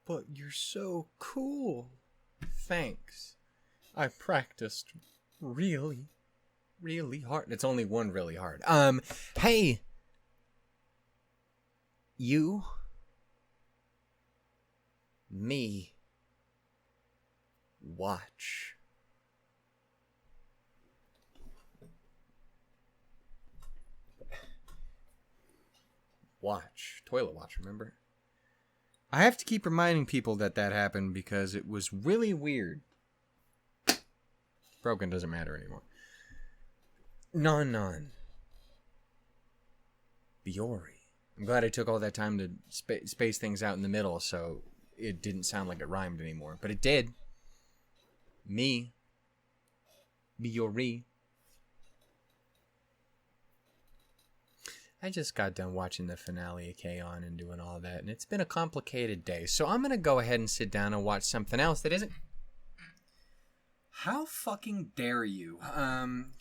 but you're so cool. Thanks. I practiced really, really hard. It's only one really hard. Hey. You. Me. Watch. Watch. Toilet watch, remember? I have to keep reminding people that happened because it was really weird. Broken doesn't matter anymore. Non Non Biyori. I'm glad I took all that time to space things out in the middle so it didn't sound like it rhymed anymore. But it did. Me. Biyori. I just got done watching the finale of Kaede and doing all that, and it's been a complicated day. So I'm going to go ahead and sit down and watch something else that isn't... How fucking dare you? Goddamn...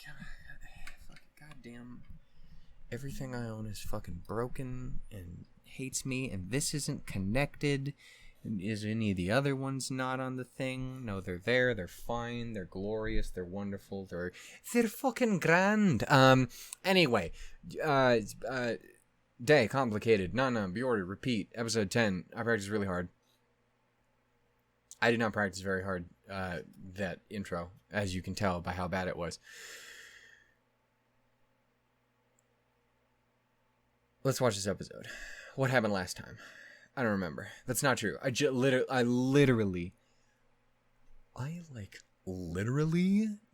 Everything I own is fucking broken and hates me, and this isn't connected. Is any of the other ones not on the thing? No, they're there. They're fine. They're glorious. They're wonderful. They're fucking grand. Anyway, day complicated. Non Non Biyori Repeat. Episode 10. I practiced really hard. I did not practice very hard. That intro, as you can tell by how bad it was. Let's watch this episode. What happened last time? I don't remember. That's not true. I literally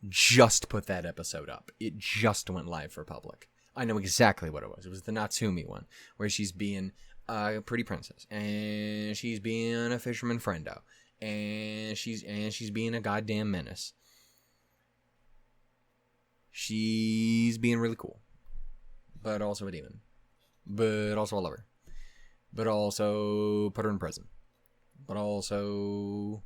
just put that episode up. It just went live for public. I know exactly what it was. It was the Natsumi one, where she's being a pretty princess, and she's being a fisherman friendo, and she's being a goddamn menace. She's being really cool, but also a demon. But also a lover. But also put her in prison. But also...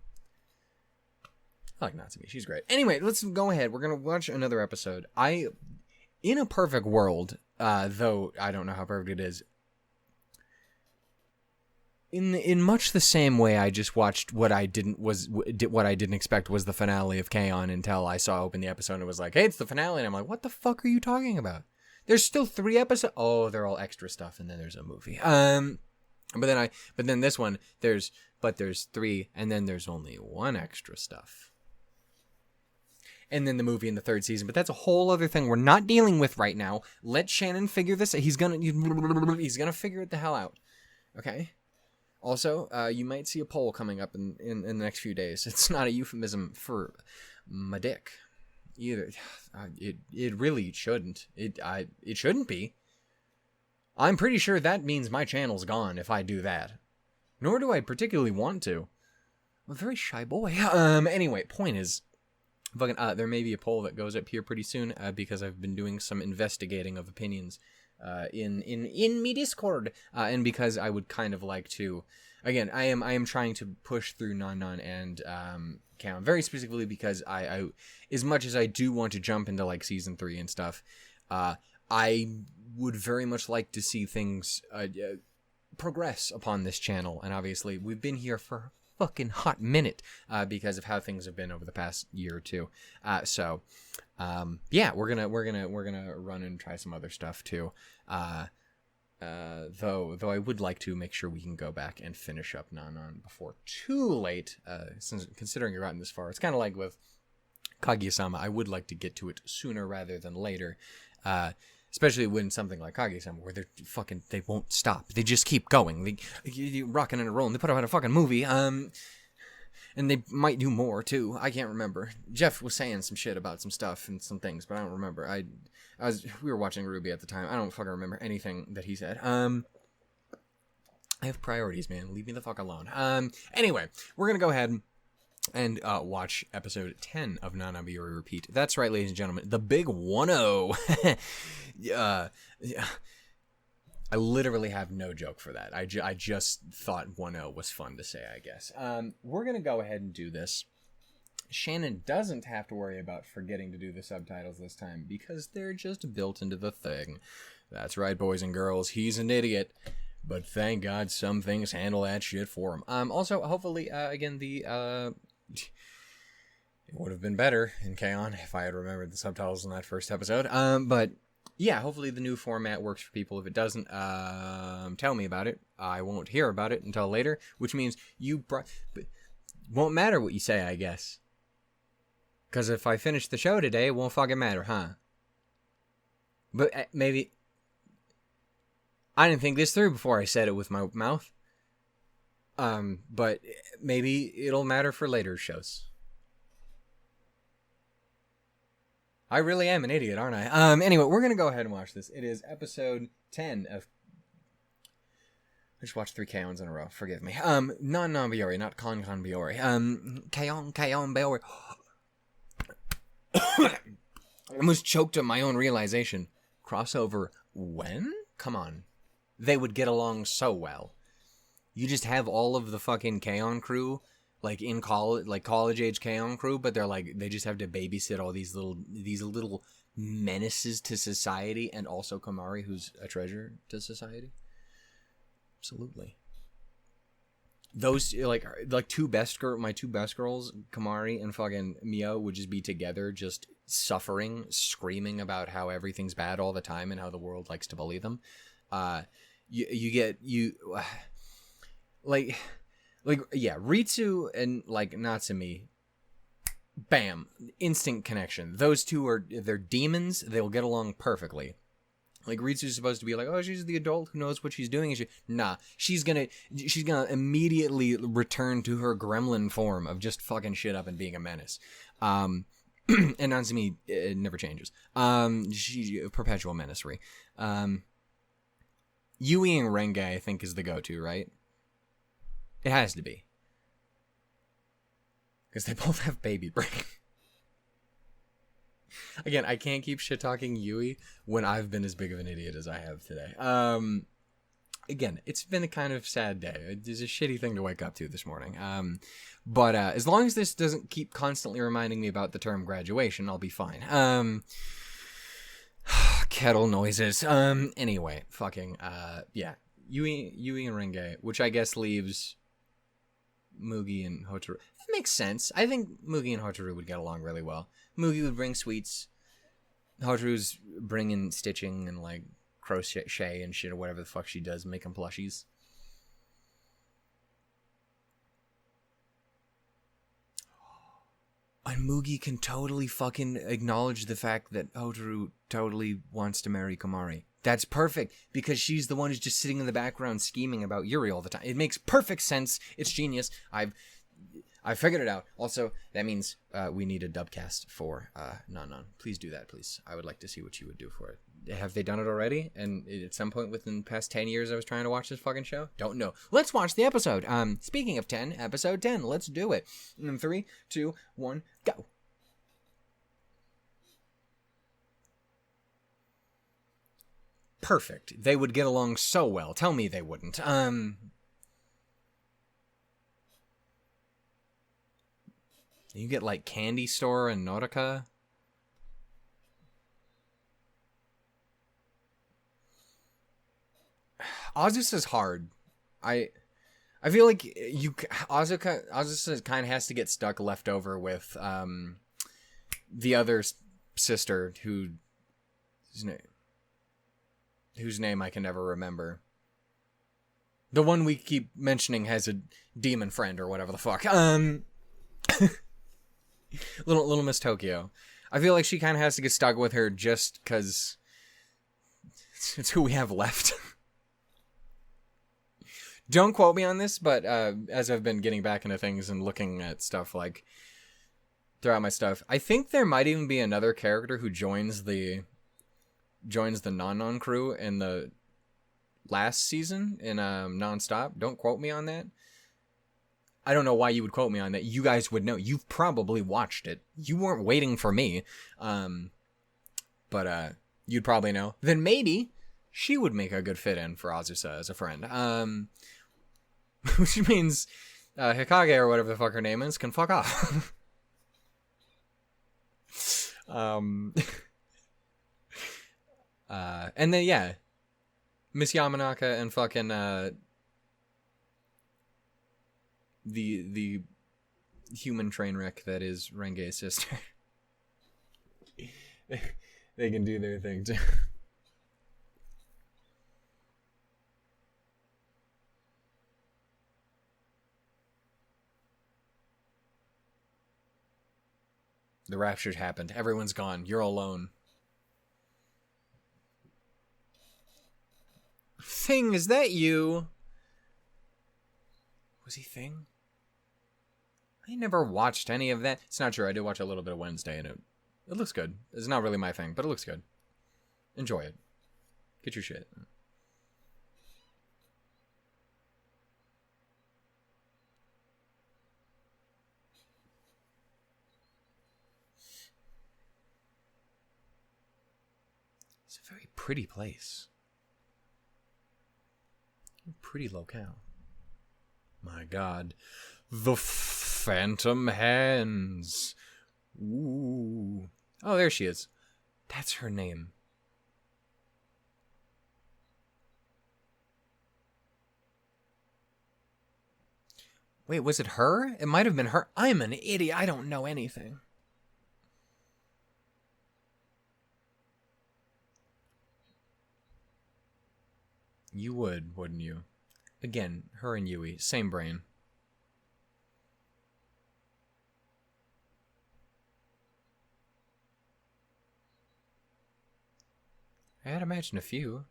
I like Natsumi. She's great. Anyway, let's go ahead. We're going to watch another episode. In a perfect world, though I don't know how perfect it is, in much the same way I just watched what I didn't expect was the finale of Kaede until I saw open the episode and it was like, hey, it's the finale. And I'm like, what the fuck are you talking about? There's still 3 episodes. Oh, they're all extra stuff, and then there's a movie. But then this one, there's 3, and then there's only 1 extra stuff. And then the movie in the 3rd season, but that's a whole other thing we're not dealing with right now. Let Shannon figure this. He's gonna figure it the hell out. Okay. Also, you might see a poll coming up in the next few days. It's not a euphemism for my dick. Either. It really shouldn't. It shouldn't be. I'm pretty sure that means my channel's gone if I do that. Nor do I particularly want to. I'm a very shy boy. Anyway, point is, fucking there may be a poll that goes up here pretty soon because I've been doing some investigating of opinions in me Discord and because I would kind of like to. Again, I am trying to push through Non Non and Count very specifically because I as much as I do want to jump into like season 3 and stuff, I would very much like to see things progress upon this channel. And obviously, we've been here for a fucking hot minute because of how things have been over the past year or two. So yeah, we're gonna run and try some other stuff too. Though I would like to make sure we can go back and finish up Non Non before too late. Since considering you're gotten this far, it's kind of like with Kaguya-sama. I would like to get to it sooner rather than later. Especially when something like Kaguya-sama, where they won't stop. They just keep going. They rocking and rolling. They put out a fucking movie. And they might do more too. I can't remember. Jeff was saying some shit about some stuff and some things, but I don't remember. We were watching Ruby at the time. I don't fucking remember anything that he said. I have priorities, man. Leave me the fuck alone. Anyway, we're gonna go ahead and watch episode 10 of Non Non Biyori Repeat. That's right, ladies and gentlemen. The big 1-0. Yeah. I literally have no joke for that. I just thought 1-0 was fun to say, I guess. We're going to go ahead and do this. Shannon doesn't have to worry about forgetting to do the subtitles this time because they're just built into the thing. That's right, boys and girls. He's an idiot. But thank God some things handle that shit for him. Also, hopefully, again, it would have been better in K-On! If I had remembered the subtitles in that first episode. But yeah, hopefully the new format works for people. If it doesn't, tell me about it. I won't hear about it until later, which means won't matter what you say, I guess. Because if I finish the show today, it won't fucking matter, huh? But maybe I didn't think this through before I said it with my mouth. But maybe it'll matter for later shows. I really am an idiot, aren't I? Anyway, we're going to go ahead and watch this. It is episode 10 of... I just watched 3 K-Ons in a row. Forgive me. Non Non Biyori, not Con Biyori. K-On Biyori. I almost choked at my own realization. Crossover when? Come on. They would get along so well. You just have all of the fucking K-On crew... like in college, like college age K-On! Crew, but they're like, they just have to babysit all these little menaces to society, and also Kamari, who's a treasure to society. Absolutely. Those like my two best girls, Kamari and fucking Mio, would just be together, just suffering, screaming about how everything's bad all the time and how the world likes to bully them. Like, yeah, Ritsu and, like, Natsumi, bam, instant connection. Those two they're demons. They'll get along perfectly. Like, Ritsu's supposed to be like, oh, she's the adult who knows what she's doing. Nah, she's gonna immediately return to her gremlin form of just fucking shit up and being a menace. And Natsumi, it never changes. She's perpetual menacery. Yui and Renge, I think, is the go-to, right? It has to be. Because they both have baby brain. Again, I can't keep shit-talking Yui when I've been as big of an idiot as I have today. Again, it's been a kind of sad day. It's a shitty thing to wake up to this morning. But as long as this doesn't keep constantly reminding me about the term graduation, I'll be fine. Kettle noises. Anyway, fucking, yeah. Yui and Renge, which I guess leaves Mugi and Hotaru. That makes sense. I think Mugi and Hotaru would get along really well. Mugi would bring sweets. Hotaru's bringing stitching and, like, crochet and shit or whatever the fuck she does, making plushies. And Mugi can totally fucking acknowledge the fact that Hotaru totally wants to marry Kamari. That's perfect, because she's the one who's just sitting in the background scheming about Yuri all the time. It makes perfect sense. It's genius. I figured it out. Also, that means we need a dubcast for Non Non. Please do that, please. I would like to see what you would do for it. Have they done it already? And at some point within the past 10 years I was trying to watch this fucking show? Don't know. Let's watch the episode. Speaking of 10, episode 10. Let's do it. In 3, 2, 1, go. Perfect. They would get along so well. Tell me they wouldn't. You get, like, Candy Store and Nautica. Azusa's hard. I feel like Azusa kind of has to get stuck left over with the other sister whose name I can never remember. The one we keep mentioning has a demon friend or whatever the fuck. Little Miss Tokyo. I feel like she kind of has to get stuck with her just because it's who we have left. Don't quote me on this, but as I've been getting back into things and looking at stuff, like, throughout my stuff, I think there might even be another character who joins the Non Non crew in the last season in Non-Stop. Don't quote me on that. I don't know why you would quote me on that. You guys would know. You've probably watched it. You weren't waiting for me. But you'd probably know. Then maybe she would make a good fit-in for Azusa as a friend. Which means Hikage, or whatever the fuck her name is, can fuck off. And then, yeah. Miss Yamanaka and fucking the human train wreck that is Renge's sister. They can do their thing too. The rapture's happened. Everyone's gone. You're alone. Thing, is that you? Was he Thing? I never watched any of that. It's not true. I did watch a little bit of Wednesday, and it looks good. It's not really my thing, but it looks good. Enjoy it. Get your shit. It's a very pretty place. Pretty locale. My God. The Phantom Hands. Ooh. Oh, there she is. That's her name. Wait, was it her? It might have been her. I'm an idiot. I don't know anything. You would, wouldn't you? Again, her and Yui, same brain. I had imagined a few.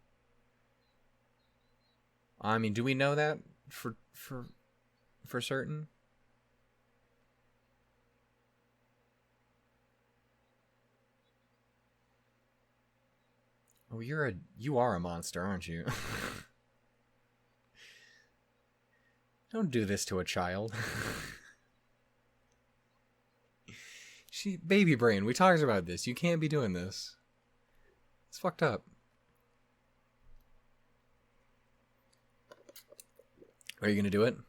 I mean, do we know that for certain? Oh, you are a monster, aren't you? Don't do this to a child. Baby brain, we talked about this. You can't be doing this. It's fucked up. Are you gonna do it? Are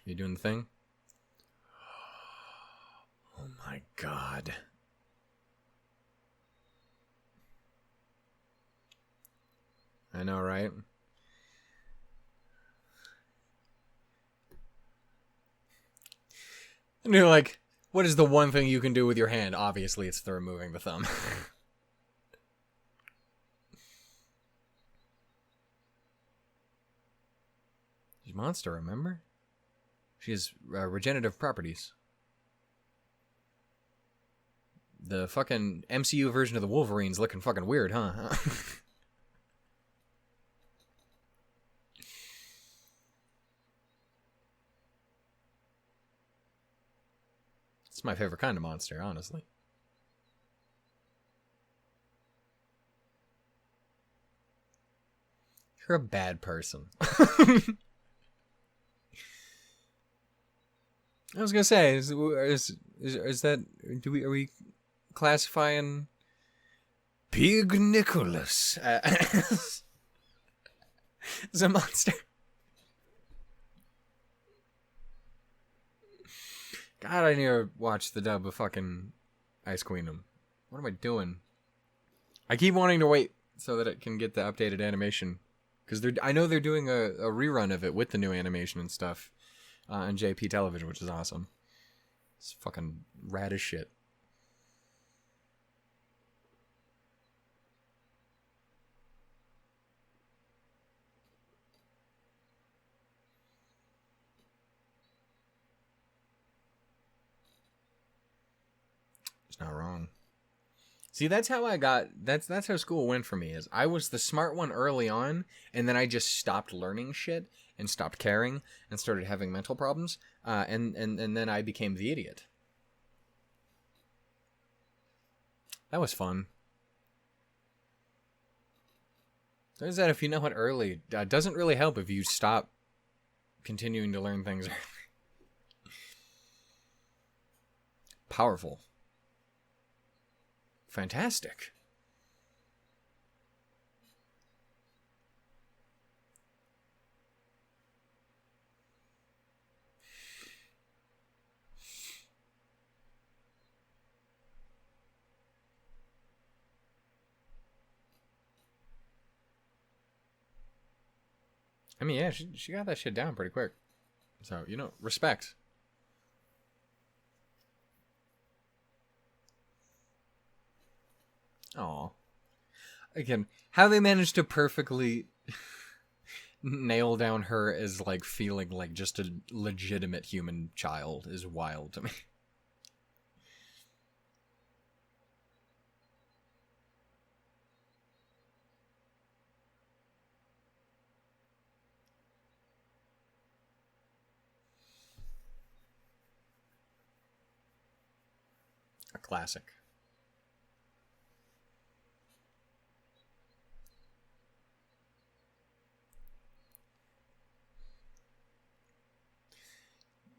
you doing the thing? Oh my God. I know, right? And you're like, what is the one thing you can do with your hand? Obviously, it's the removing the thumb. She's a monster, remember? She has regenerative properties. The fucking MCU version of the Wolverine's looking fucking weird, huh? It's my favorite kind of monster, honestly. You're a bad person. I was gonna say, is that are we classifying Pig Nicholas as a monster? God, I need to watch the dub of fucking Ice Queendom. What am I doing? I keep wanting to wait so that it can get the updated animation. Because I know they're doing a rerun of it with the new animation and stuff on JP Television, which is awesome. It's fucking rad as shit. It's not wrong. See, that's how I got. That's how school went for me. Is I was the smart one early on, and then I just stopped learning shit and stopped caring and started having mental problems. And then I became the idiot. That was fun. There's that if you know it early. Doesn't really help if you stop continuing to learn things. Powerful. Fantastic. I mean, yeah, she got that shit down pretty quick. So, you know, respect. Aw. Again, how they managed to perfectly nail down her as, like, feeling like just a legitimate human child is wild to me. A classic.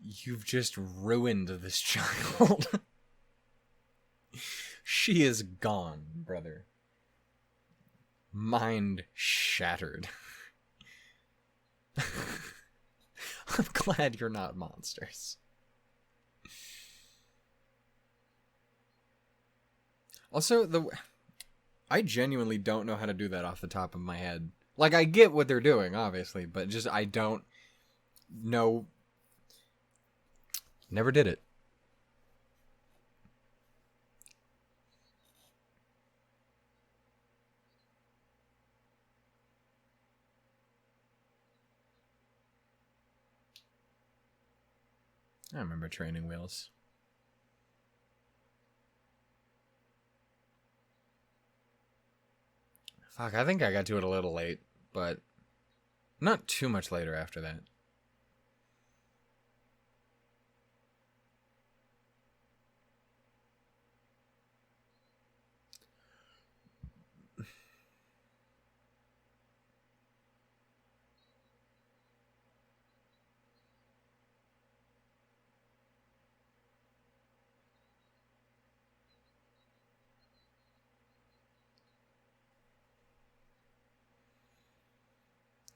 You've just ruined this child. She is gone, brother. Mind shattered. I'm glad you're not monsters. Also, I genuinely don't know how to do that off the top of my head. Like, I get what they're doing, obviously, but just I don't know. Never did it. I remember training wheels. Fuck, I think I got to it a little late, but not too much later after that.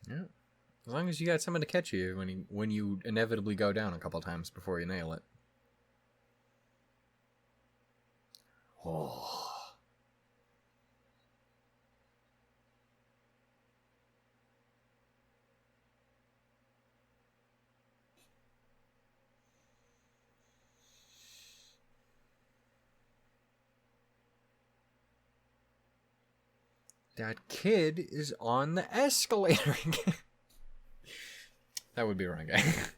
Yeah. As long as you got someone to catch you when you inevitably go down a couple times before you nail it. Oh. That kid is on the escalator again. That would be Renge.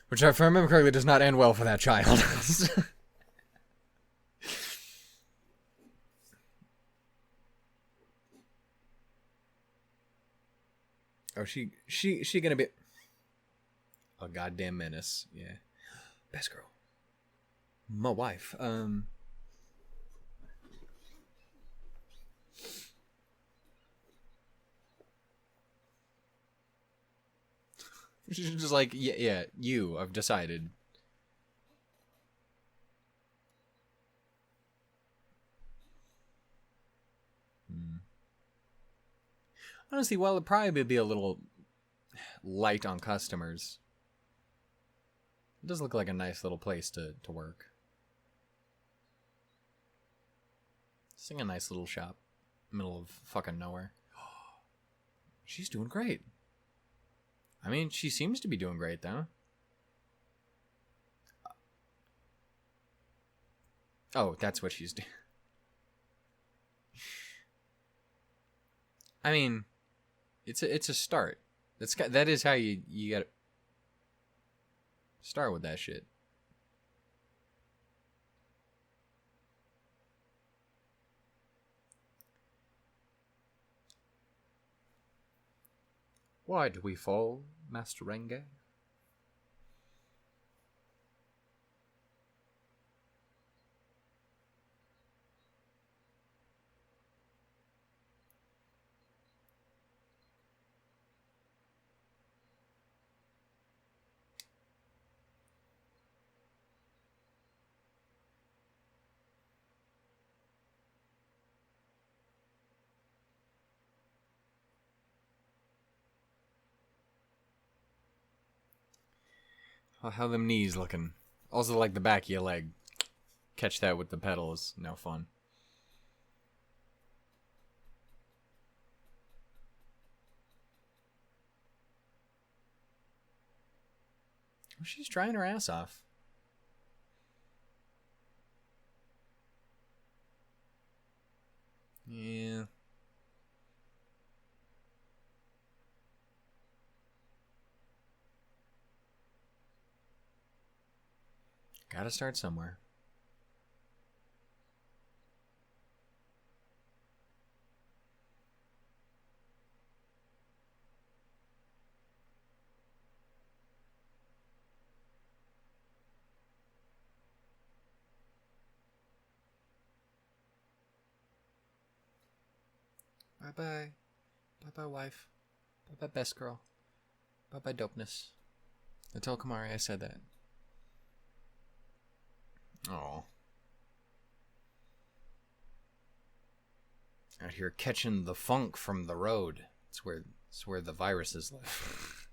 Which, if I remember correctly, does not end well for that child. Oh, she gonna be a goddamn menace. Yeah. Best girl. My wife. She's just like, yeah, I've decided. Honestly, while it'd probably be a little light on customers, it does look like a nice little place to work. It's like a nice little shop. Middle of fucking nowhere. She's doing great. I mean, she seems to be doing great, though. Oh, that's what she's doing. I mean, it's a start. That is how you gotta start with that shit. Why do we fall, Master Renge? How them knees looking? Also, like the back of your leg. Catch that with the pedal is no fun. She's trying her ass off. Yeah. Gotta start somewhere. Bye-bye. Bye-bye, wife. Bye-bye, best girl. Bye-bye, dopeness. I tell Kamari I said that. Oh. Out here catching the funk from the road. It's where the viruses live.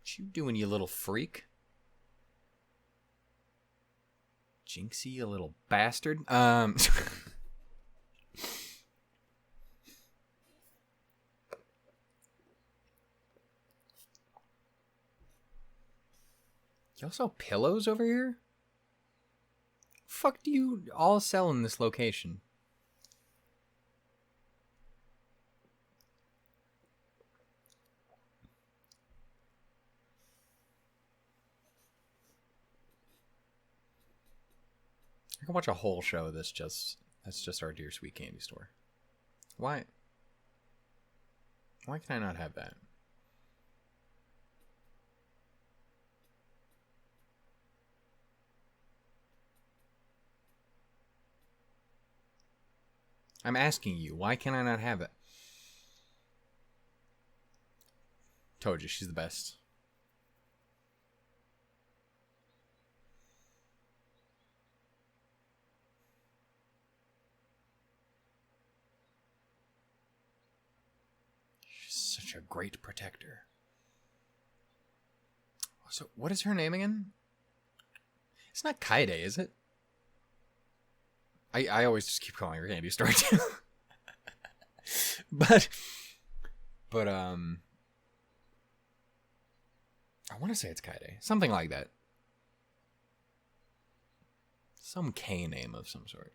What you doing, you little freak? Jinxie, you little bastard. Y'all sell pillows over here? Fuck do you all sell in this location? I can watch a whole show that's just our dear sweet candy store. Why? Why can I not have that? I'm asking you, why can I not have it? Told you, she's the best. She's such a great protector. So, what is her name again? It's not Kaede, is it? I always just keep calling her Candy Store too. but I want to say it's Kaede. Something like that. Some K name of some sort.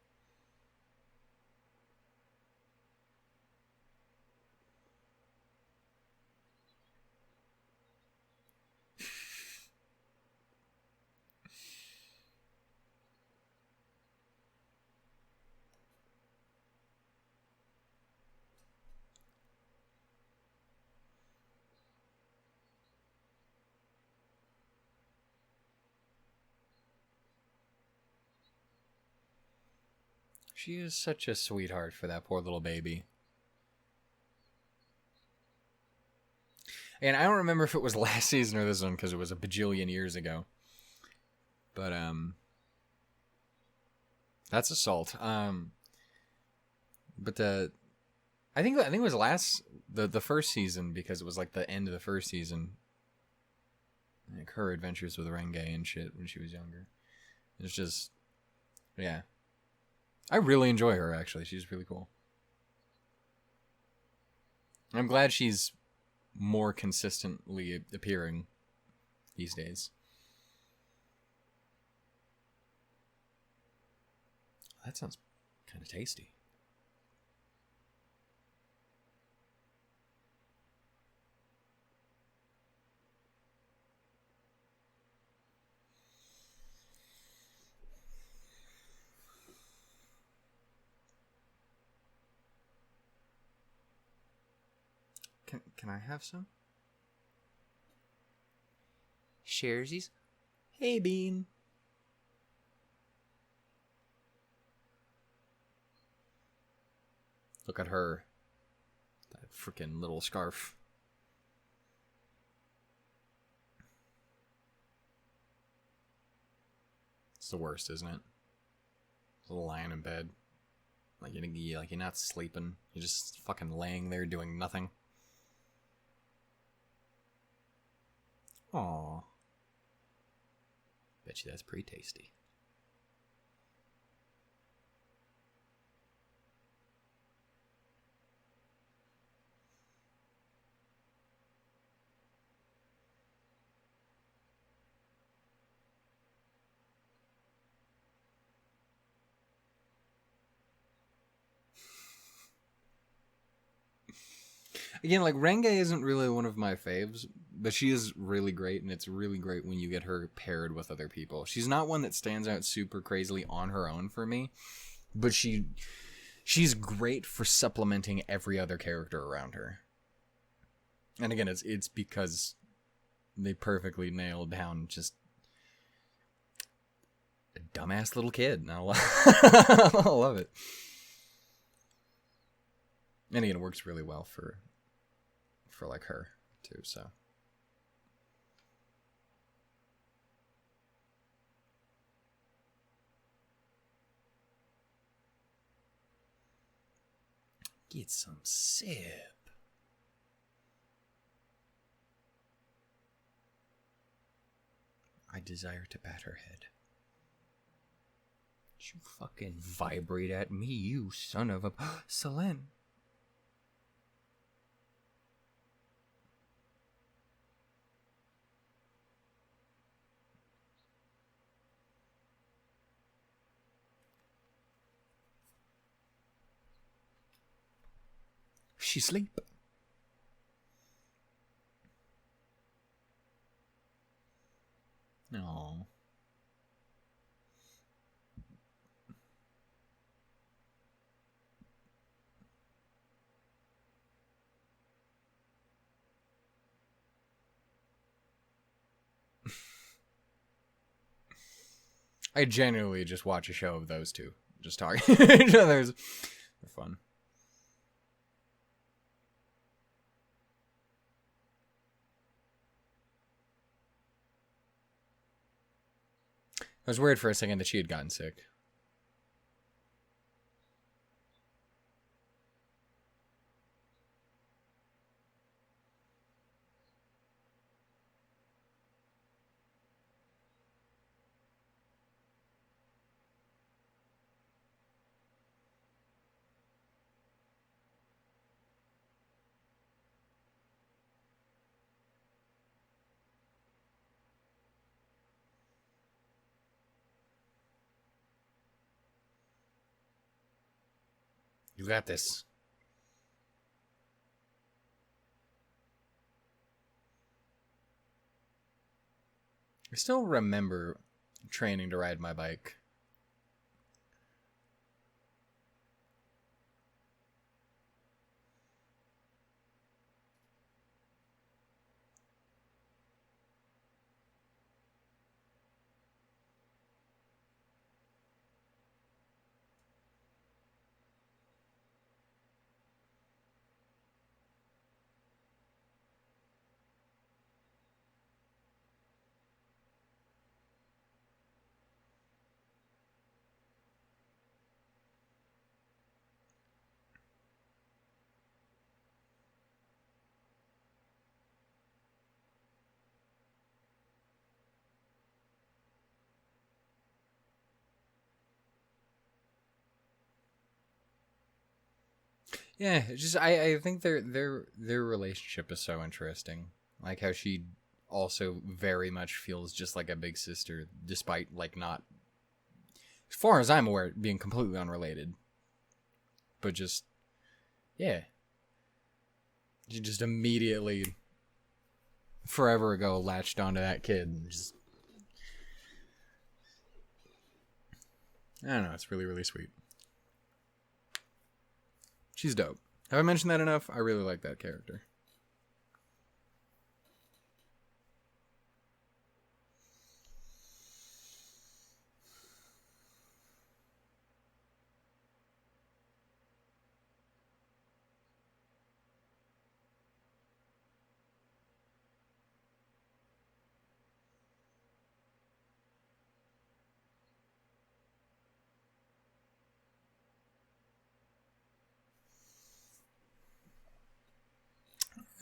She is such a sweetheart for that poor little baby. And I don't remember if it was last season or this one because it was a bajillion years ago. But that's assault. But I think it was the first season because it was like the end of the first season. Like her adventures with Renge and shit when she was younger. It's just, yeah. I really enjoy her, actually. She's really cool. I'm glad she's more consistently appearing these days. That sounds kind of tasty. Can I have some? Sharesies? Hey, Bean. Look at her. That freaking little scarf. It's the worst, isn't it? Lying in bed. Like you're not sleeping. You're just fucking laying there doing nothing. Aww. Bet you that's pretty tasty. Again, like, Renge isn't really one of my faves, but she is really great, and it's really great when you get her paired with other people. She's not one that stands out super crazily on her own for me, but she's great for supplementing every other character around her. And again, it's because they perfectly nailed down just a dumbass little kid. And I love it. And again, it works really well for like her too, so. Get some sip. I desire to pat her head. You fucking vibrate at me, you son of a... Selene. She sleep. No. I genuinely just watch a show of those two just talking to each other. They're fun. I was worried for a second that she had gotten sick. You got this. I still remember training to ride my bike. Yeah, just I think their relationship is so interesting. Like how she also very much feels just like a big sister, despite like not, as far as I'm aware, being completely unrelated. But just, yeah, she just immediately, forever ago, latched onto that kid and just, I don't know, it's really, really sweet. She's dope. Have I mentioned that enough? I really like that character.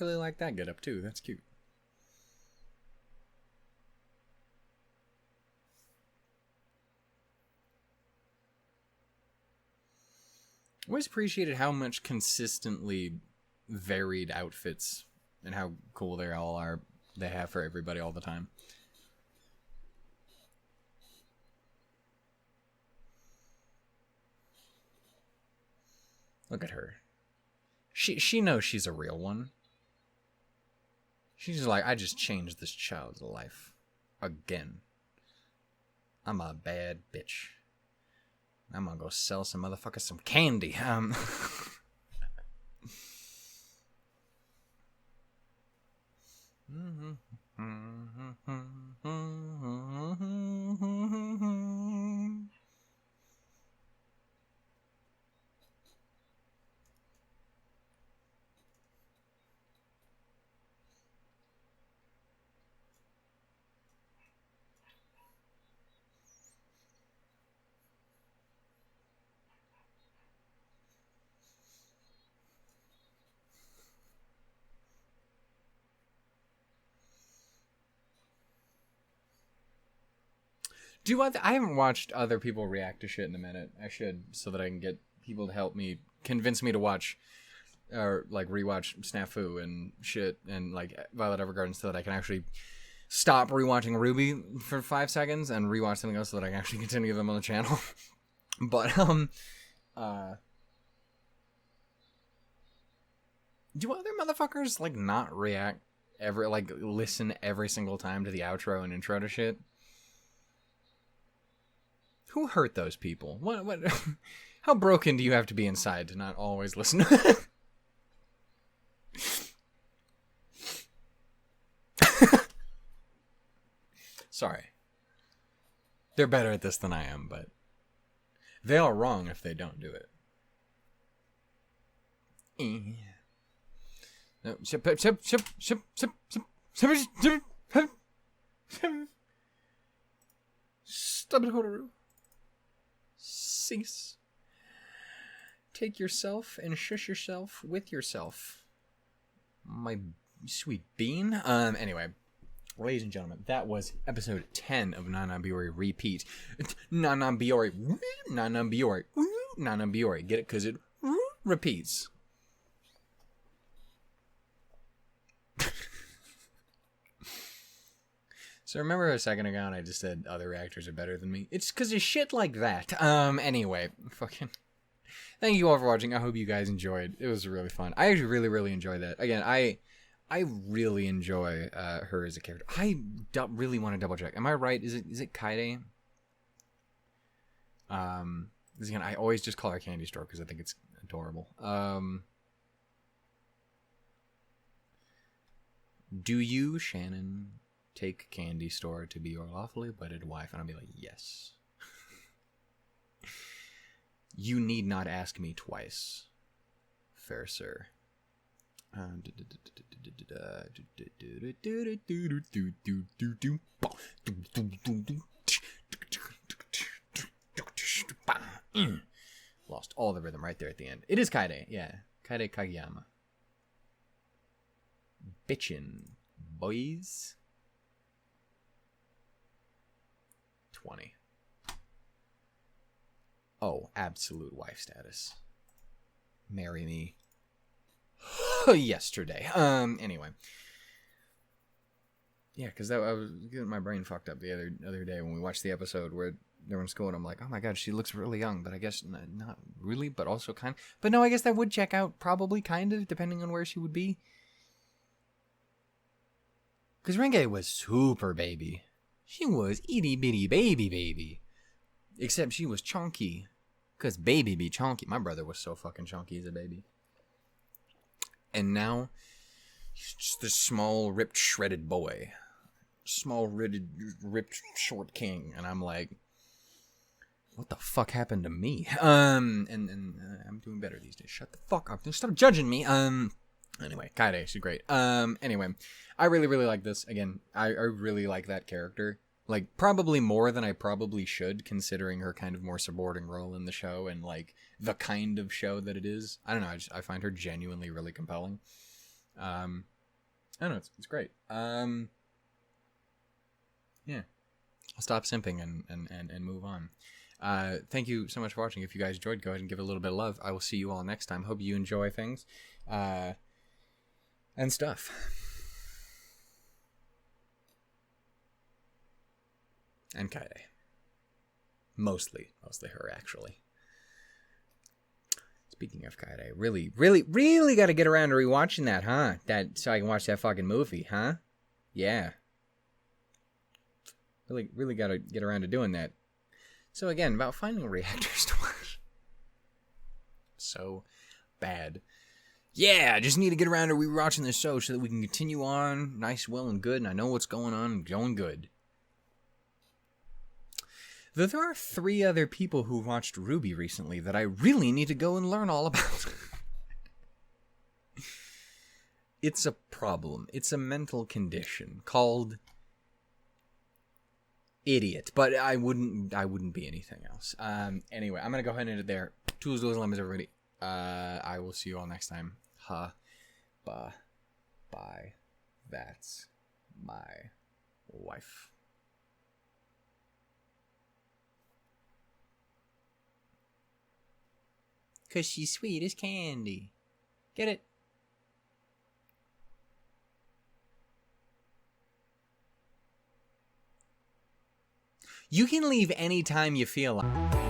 I really like that get up too. That's cute. I always appreciated how much consistently varied outfits and how cool they all are. They have for everybody all the time. Look at her. She knows she's a real one. She's just like, I just changed this child's life. Again. I'm a bad bitch. I'm gonna go sell some motherfuckers some candy. I haven't watched other people react to shit in a minute. I should, so that I can get people to help me, convince me to watch, or like rewatch Snafu and shit, and like Violet Evergarden, so that I can actually stop rewatching Ruby for 5 seconds and rewatch something else, so that I can actually continue them on the channel. But do other motherfuckers like not react ever, like listen every single time to the outro and intro to shit? Who hurt those people? What? How broken do you have to be inside to not always listen? Sorry. They're better at this than I am, but they are wrong if they don't do it. No, cease. Take yourself and shush yourself with yourself. My sweet bean. Anyway, ladies and gentlemen, that was episode 10 of Non Non Biyori Repeat. Non Non Biyori. Non Non Biyori. Non Non Biyori. Get it? Because it repeats. So remember a second ago and I just said other reactors are better than me? It's because of shit like that. Anyway, fucking... Thank you all for watching. I hope you guys enjoyed. It was really fun. I actually really, really enjoyed that. Again, I really enjoy her as a character. I really want to double check. Am I right? Is it Kaede? Again, I always just call her Candy Store because I think it's adorable. Do you, Shannon, take Candy Store to be your lawfully wedded wife? And I'll be like, yes. You need not ask me twice, fair sir. Lost all the rhythm right there at the end. It is Kaede, yeah. Kaede Kageyama. Bitchin', boys. 20. Oh, absolute wife status. Marry me. Yesterday. Anyway. Yeah, because I was getting my brain fucked up the other day when we watched the episode where they were in school, and I'm like, oh my god, she looks really young, but I guess not really, but also kind of. But no, I guess that would check out probably kind of, depending on where she would be. Because Renge was super baby. She was itty bitty baby. Except she was chunky. Because baby be chunky. My brother was so fucking chunky as a baby. And now, he's just this small, ripped, shredded boy. Small, ripped, short king. And I'm like, what the fuck happened to me? And I'm doing better these days. Shut the fuck up. Stop judging me. Anyway, Kaede, she's great. Anyway, I really, really like this. Again, I really like that character. Like, probably more than I probably should, considering her kind of more subordinate role in the show and, like, the kind of show that it is. I don't know, I find her genuinely really compelling. I don't know, it's great. Yeah. I'll stop simping and move on. Thank you so much for watching. If you guys enjoyed, go ahead and give it a little bit of love. I will see you all next time. Hope you enjoy things. And stuff. And Kaede. Mostly her, actually. Speaking of Kaede, really got to get around to rewatching that, huh? So I can watch that fucking movie, huh? Yeah. Really got to get around to doing that. So again, about finding reactors to watch. So bad. Yeah, I just need to get around to rewatching this show so that we can continue on nice, well, and good, and I know what's going on and going good. Though there are 3 other people who watched Ruby recently that I really need to go and learn all about. It's a problem. It's a mental condition called idiot, but I wouldn't be anything else. Anyway, I'm gonna go ahead and end it there. Tools, doors, lemons, everybody. I will see you all next time. Bye. That's my wife. 'Cause she's sweet as candy. Get it? You can leave anytime you feel like.